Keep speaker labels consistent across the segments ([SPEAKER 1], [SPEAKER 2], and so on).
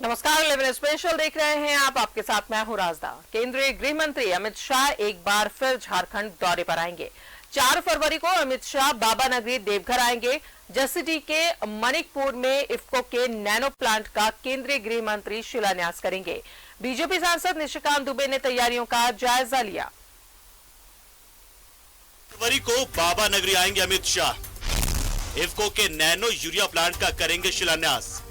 [SPEAKER 1] नमस्कार, 11 स्पेशल देख रहे हैं आप। आपके साथ मैं हूं राजदा। केंद्रीय गृह मंत्री अमित शाह एक बार फिर झारखंड दौरे पर आएंगे। 4 फरवरी को अमित शाह बाबा नगरी देवघर आएंगे। जसीडीह के मनिकपुर में इफ्को के नैनो प्लांट का केंद्रीय गृह मंत्री शिलान्यास करेंगे। बीजेपी सांसद निशिकांत दुबे ने तैयारियों का जायजा लिया।
[SPEAKER 2] फरवरी को बाबा नगरी आएंगे अमित शाह। इफ्को के नैनो यूरिया प्लांट का करेंगे शिलान्यास।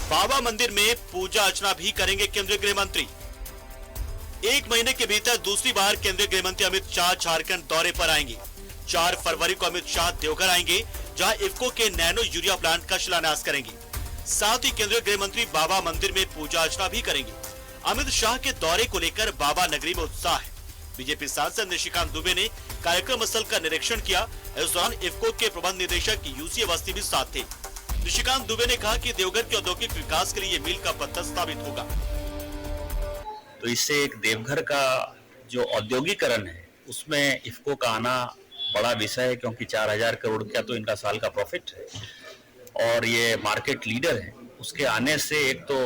[SPEAKER 2] बाबा मंदिर में पूजा अर्चना भी करेंगे केंद्रीय गृह मंत्री। 1 महीने के भीतर दूसरी बार केंद्रीय गृह मंत्री अमित शाह झारखंड दौरे पर आएंगे। 4 फरवरी को अमित शाह देवघर आएंगे, जहां इफ्को के नैनो यूरिया प्लांट का शिलान्यास करेंगे। साथ ही केंद्रीय गृह मंत्री बाबा मंदिर में पूजा अर्चना भी करेंगे। अमित शाह के दौरे को लेकर बाबा नगरी में उत्साह है। बीजेपी सांसद निशिकांत दुबे ने कार्यक्रम स्थल का निरीक्षण किया। इस दौरान इफ्को के प्रबंध निदेशक यूसी अवस्थी भी साथ थे। निशिकांत दुबे ने कहा कि देवघर के औद्योगिक विकास के लिए ये मील का पत्थर साबित होगा।
[SPEAKER 3] तो इससे एक देवघर का जो औद्योगिकरण है उसमें इफ्को का आना बड़ा विषय है, क्योंकि 4000 करोड़ का तो इनका साल का प्रॉफिट है और ये मार्केट लीडर है। उसके आने से एक तो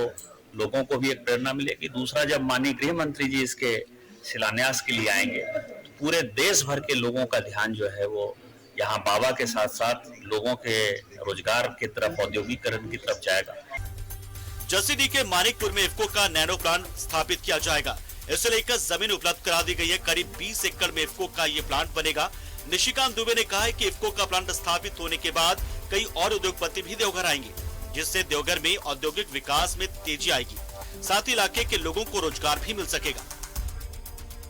[SPEAKER 3] लोगों को भी एक प्रेरणा मिलेगी, दूसरा जब माननीय गृह मंत्री जी इसके शिलान्यास के लिए आएंगे तो पूरे देश भर के लोगों का ध्यान जो है वो यहाँ बाबा के साथ साथ लोगों के रोजगार की तरफ, औद्योगिकरण की तरफ जाएगा।
[SPEAKER 2] जसीडीह के मानिकपुर में इफ्को का नैनो प्लांट स्थापित किया जाएगा। इसे लेकर जमीन उपलब्ध करा दी गई है। करीब 20 एकड़ में इफ्को का ये प्लांट बनेगा। निशिकांत दुबे ने कहा है कि इफ्को का प्लांट स्थापित होने के बाद कई और उद्योगपति भी देवघर आएंगे, जिससे देवघर में औद्योगिक विकास में तेजी आएगी। साथ ही इलाके के लोगों को रोजगार भी मिल सकेगा।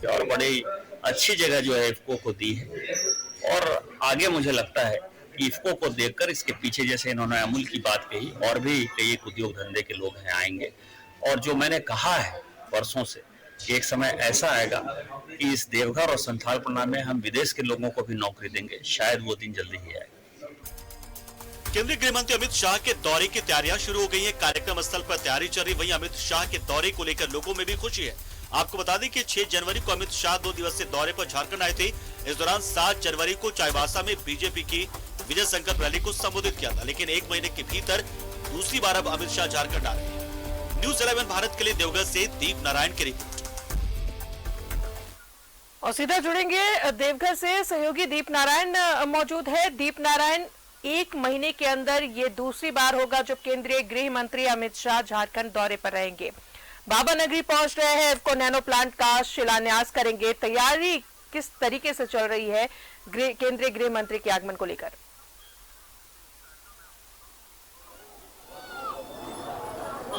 [SPEAKER 3] और बड़ी अच्छी जगह जो है इफ्को को दी है और आगे मुझे लगता है कि इफ्को को देखकर इसके पीछे, जैसे इन्होंने अमूल की बात कही, और भी कई एक उद्योग धंधे के लोग हैं आएंगे। और जो मैंने कहा है वर्षों से कि एक समय ऐसा आएगा कि इस देवघर और संथालपना में हम विदेश के लोगों को भी नौकरी देंगे। शायद वो दिन जल्दी ही आए।
[SPEAKER 2] केंद्रीय गृह मंत्री अमित शाह के दौरे की तैयारियां शुरू हो गई है। कार्यक्रम स्थल पर तैयारी चल रही। वहीं अमित शाह के दौरे को लेकर लोगों में भी खुशी है। आपको बता दें कि 6 जनवरी को अमित शाह 2 दिवसीय दौरे पर झारखंड आए थे। इस दौरान 7 जनवरी को चाईबासा में बीजेपी की विजय संकल्प रैली को संबोधित किया था, लेकिन 1 महीने के भीतर दूसरी बार अब अमित शाह झारखंड आ रहे हैं। न्यूज़ 11 भारत के लिए देवघर से दीप नारायण की रिपोर्ट।
[SPEAKER 1] और सीधा जुड़ेंगे देवघर से, सहयोगी दीप नारायण मौजूद है। दीप नारायण, 1 महीने के अंदर ये दूसरी बार होगा जब केंद्रीय गृह मंत्री अमित शाह झारखंड दौरे पर रहेंगे। बाबा नगरी पहुंच रहे हैं, इफ्को नैनो प्लांट का शिलान्यास करेंगे। तैयारी किस तरीके से चल रही है केंद्रीय गृह मंत्री के आगमन को लेकर?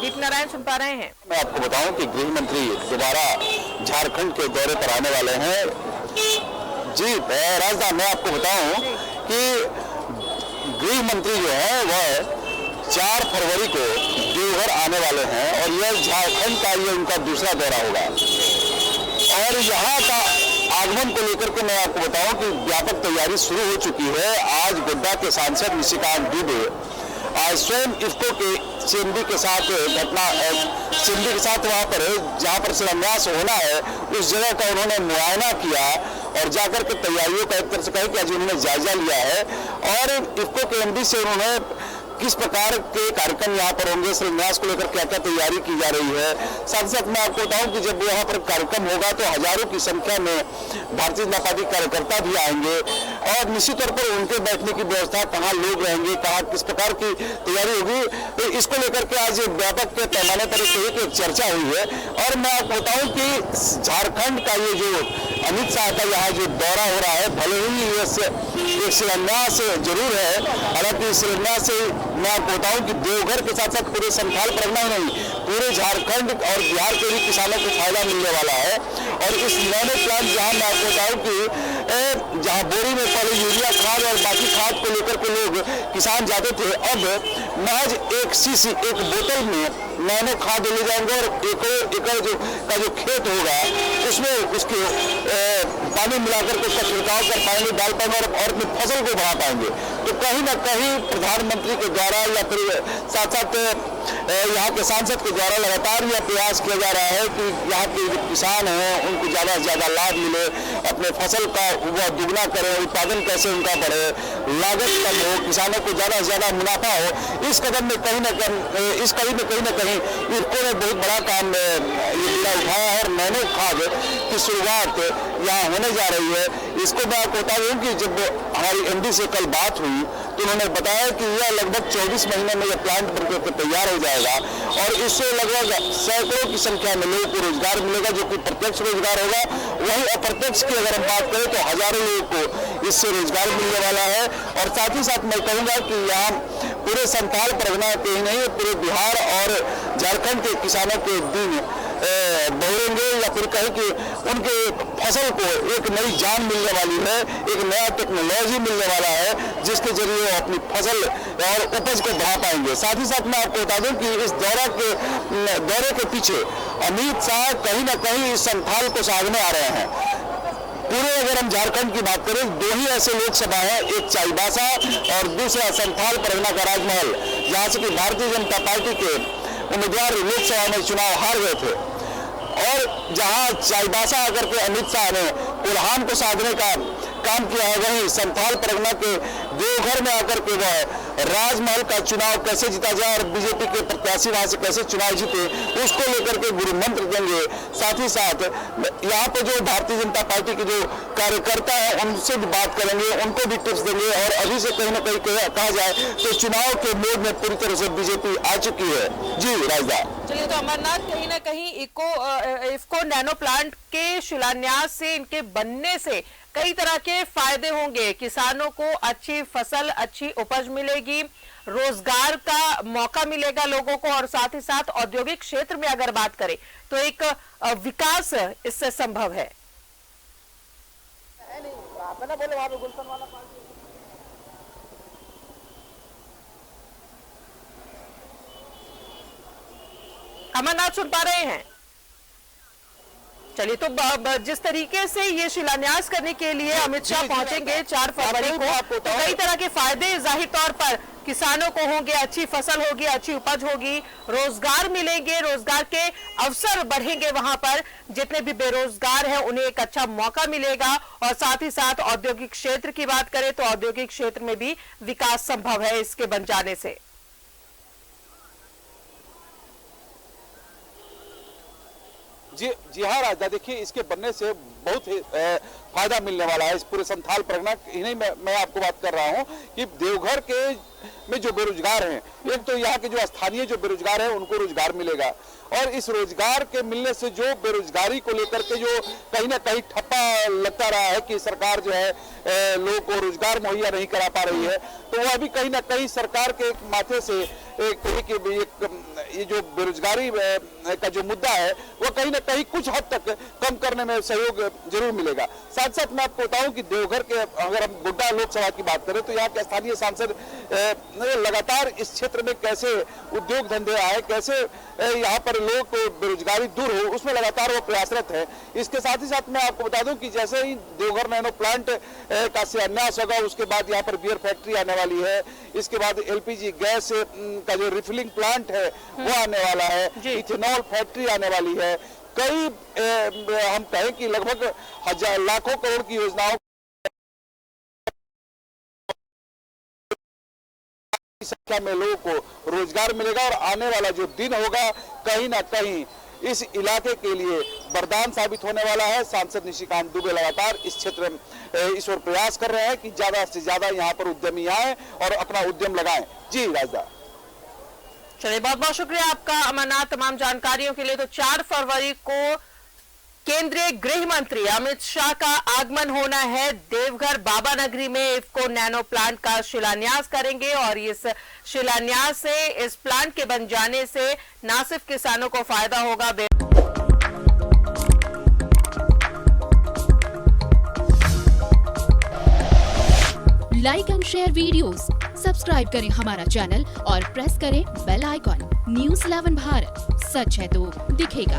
[SPEAKER 1] दीप नारायण सुन पा रहे हैं?
[SPEAKER 4] मैं आपको बताऊं कि गृह मंत्री दोबारा झारखंड के दौरे पर आने वाले हैं। जी राजदा, मैं आपको बताऊं कि गृह मंत्री जो है वह 4 फरवरी को देवघर आने वाले हैं और यह झारखंड का ये उनका दूसरा दौरा होगा। और यहाँ का आगमन को लेकर के मैं आपको बताऊं कि व्यापक तैयारी शुरू हो चुकी है। आज गोड्डा के सांसद निशिकांत दुबे आज स्वयं इफ्को के सीएमडी के साथ वहाँ पर जहाँ पर शिलान्यास होना है उस जगह का उन्होंने मुआयना किया और जाकर के तैयारियों का एक तरह से कहें कि आज उन्होंने जायजा लिया है। और इफ्को के एमडी से उन्होंने किस प्रकार के कार्यक्रम यहाँ पर होंगे, शिलान्यास को लेकर क्या क्या तैयारी की जा रही है। साथ साथ मैं आपको बताऊं कि जब यहाँ पर कार्यक्रम होगा तो हजारों की संख्या में भारतीय जनता पार्टी कार्यकर्ता भी आएंगे और निश्चित तौर पर उनके बैठने की व्यवस्था, कहाँ लोग रहेंगे, कहाँ किस प्रकार की तैयारी होगी, तो इसको लेकर के आज व्यापक के पैमाने पर एक चर्चा हुई है। और मैं आपको बताऊं कि झारखंड का ये जो अमित शाह का यहाँ जो दौरा हो रहा है, भले ही एक शिलान्यास जरूर है, हालांकि शिलान्यास से मैं आपको बताऊं कि देवघर के साथ साथ पूरे संथाल परगना ही नहीं, पूरे झारखंड और बिहार के भी किसानों को फायदा मिलने वाला है। और इस नैनो प्लांट जहां मैं आपको बताऊं कि जहां बोरी में पहले यूरिया खाद और बाकी खाद को लेकर के लोग किसान जाते थे, अब महज एक बोतल में नैनो खाद ले जाएंगे और एकड़ जो खेत होगा उसमें उसके पानी मिलाकर के उसका छिड़काव कर पाएंगे, डाल पाएंगे और अपनी फसल को बढ़ा पाएंगे। तो कहीं ना कहीं प्रधानमंत्री के द्वारा या फिर साथ साथ यहाँ के सांसद के द्वारा लगातार यह प्रयास किया जा रहा है कि यहाँ के जो किसान हैं उनको ज़्यादा से ज़्यादा लाभ मिले, अपने फसल का वह दुगना करें, उत्पादन कैसे उनका बढ़े, लागत कम हो, किसानों को ज़्यादा से ज़्यादा मुनाफा हो। इस कदम में कहीं ना कहीं इफको ने बहुत बड़ा काम ये बीड़ा उठाया है और नैनो खाद की शुरुआत यहाँ होने जा रही है। इसको मैं आपको बता दूं कि जब हमारी एमडी से कल बात हुई तो उन्होंने बताया कि यह लगभग 24 महीने में यह प्लांट बनकर तैयार हो जाएगा और इससे लगभग सैकड़ों की संख्या में लोगों को रोजगार मिलेगा, जो कि प्रत्यक्ष रोजगार होगा। वहीं अप्रत्यक्ष की अगर हम बात करें तो हजारों लोगों को इससे रोजगार मिलने वाला है। और साथ ही साथ मैं कहूँगा कि यहाँ पूरे संथाल परगना के ही नहीं, पूरे बिहार और झारखंड के किसानों के दिन बहुरेंगे, या फिर कहें कि उनके फसल को एक नई जान मिलने वाली है, एक नया टेक्नोलॉजी मिलने वाला है जिसके जरिए वो अपनी फसल और उपज को बढ़ा पाएंगे। साथ ही साथ मैं आपको बता दूं कि इस दौरे के पीछे अमित शाह कहीं ना कहीं इस संथाल को साधने आ रहे हैं। पूरे अगर हम झारखंड की बात करें, दो ही ऐसे लोकसभा है, एक चाईबासा और दूसरा संथाल परगना का राजमहल, जहाँ से कि भारतीय जनता पार्टी के उम्मीदवार लोकसभा में चुनाव हार गए थे। और जहां चाईबासा आकर के अमित शाह ने कोल्हान को साधने का काम किया है, वहीं संथाल परगना के देवघर में आकर के वह राजमहल का चुनाव कैसे जीता जाए और बीजेपी के प्रत्याशी वहां से कैसे चुनाव जीते, उसको लेकर के गुरु मंत्र देंगे। साथ ही साथ यहाँ पे जो भारतीय जनता पार्टी के जो कार्यकर्ता है उनसे भी बात करेंगे, उनको भी टिप्स देंगे। और अभी से कहीं ना कहीं कहा जाए तो चुनाव के मोड में पूरी तरह से बीजेपी आ चुकी है। जी राजदा।
[SPEAKER 1] चलिए, तो अमरनाथ कहीं ना कहीं इफको नैनो प्लांट के शिलान्यास से, इनके बनने से कई तरह के फायदे होंगे। किसानों को अच्छी फसल, अच्छी उपज मिलेगी, रोजगार का मौका मिलेगा लोगों को, और साथ ही साथ औद्योगिक क्षेत्र में अगर बात करें तो एक विकास इससे संभव है। अमरनाथ सुन पा रहे हैं? चलिए, तो जिस तरीके से ये शिलान्यास करने के लिए अमित शाह पहुंचेंगे 4 फरवरी को, तो कई तरह के फायदे जाहिर तौर पर किसानों को होंगे, अच्छी फसल होगी, अच्छी उपज होगी, रोजगार मिलेंगे, रोजगार के अवसर बढ़ेंगे। वहां पर जितने भी बेरोजगार हैं उन्हें एक अच्छा मौका मिलेगा। और साथ ही साथ औद्योगिक क्षेत्र की बात करें तो औद्योगिक क्षेत्र में भी विकास संभव है इसके बन जाने से।
[SPEAKER 4] जी हाँ राजदा, देखिए इसके बनने से बहुत ही फायदा मिलने वाला है इस पूरे संथाल परगना। इन्हीं मैं आपको बात कर रहा हूँ कि देवघर के में जो बेरोजगार हैं, एक तो यहाँ के जो स्थानीय जो बेरोजगार हैं उनको रोजगार मिलेगा, और इस रोजगार के मिलने से जो बेरोजगारी को लेकर के जो कहीं ना कहीं ठप्पा लगता रहा है कि सरकार जो है लोगों को रोजगार मुहैया नहीं करा पा रही है, तो वह भी कहीं ना कहीं सरकार के माथे से ये जो बेरोजगारी का जो मुद्दा है वो कहीं ना कहीं कुछ हद तक कम करने में सहयोग जरूर मिलेगा। साथ साथ मैं आपको बताऊं कि देवघर के अगर हम गोड्डा लोकसभा की बात करें तो यहाँ के स्थानीय सांसद लगातार इस क्षेत्र में कैसे उद्योग धंधे आए, कैसे यहाँ पर लोगों को बेरोजगारी दूर हो, उसमें लगातार वो प्रयासरत है। इसके साथ ही साथ मैं आपको बता दूं कि जैसे ही देवघर नैनो प्लांट का शिलान्यास होगा उसके बाद यहाँ पर बियर फैक्ट्री आने वाली है, इसके बाद एलपीजी गैस का जो रिफिलिंग प्लांट है वो आने वाला है, इथेनॉल फैक्ट्री आने वाली है, कई हम कहें कि लगभग लाखों करोड़ की योजनाओं संख्या में लोगों को रोजगार मिलेगा। और आने वाला जो दिन होगा कहीं ना कहीं इस इलाके के लिए वरदान साबित होने वाला है। सांसद निशिकांत दुबे लगातार इस क्षेत्र में इस ओर प्रयास कर रहे हैं कि ज्यादा से ज्यादा यहाँ पर उद्यमी आए और अपना उद्यम लगाएं। जी राजदा।
[SPEAKER 1] चलिए, बहुत बहुत शुक्रिया आपका अमरनाथ तमाम जानकारियों के लिए। तो 4 फरवरी को केंद्रीय गृह मंत्री अमित शाह का आगमन होना है देवघर बाबा नगरी में। इफको नैनो प्लांट का शिलान्यास करेंगे और इस शिलान्यास से, इस प्लांट के बन जाने से न सिर्फ किसानों को फायदा होगा,
[SPEAKER 5] like and share videos, subscribe करें हमारा चैनल और प्रेस करें बेल आइकॉन। न्यूज़ 11 भारत, सच है तो दिखेगा।